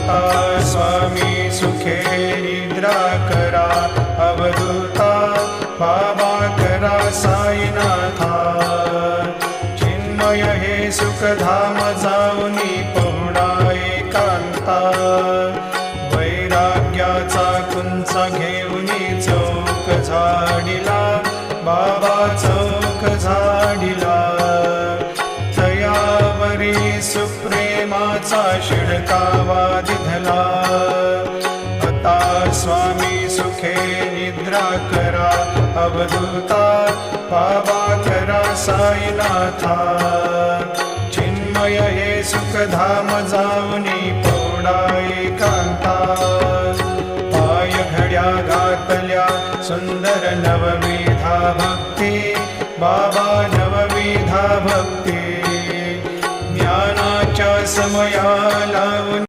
आता स्वामी सुखे निद्रा करा अवधूता बाबा करा साईनाथा चिन्मय हे सुखधाम जाऊनी पहुडा एकांता वैराग्याचा कुंचा घेऊनी चौक झाडिला बाबा चौक झाडिला तयावरी सुप्रेमाचा शिडकावा दिधला आता स्वामी सुखे निद्रा करा अवधूता बाबा करा साईनाथा चिन्मय हे सुखधाम जाऊनी पौडा एकांता पाय घड्या घातल्या सुंदर नवविधा भक्ती बाबा नवविधा भक्ती ज्ञानाच्या समया लावून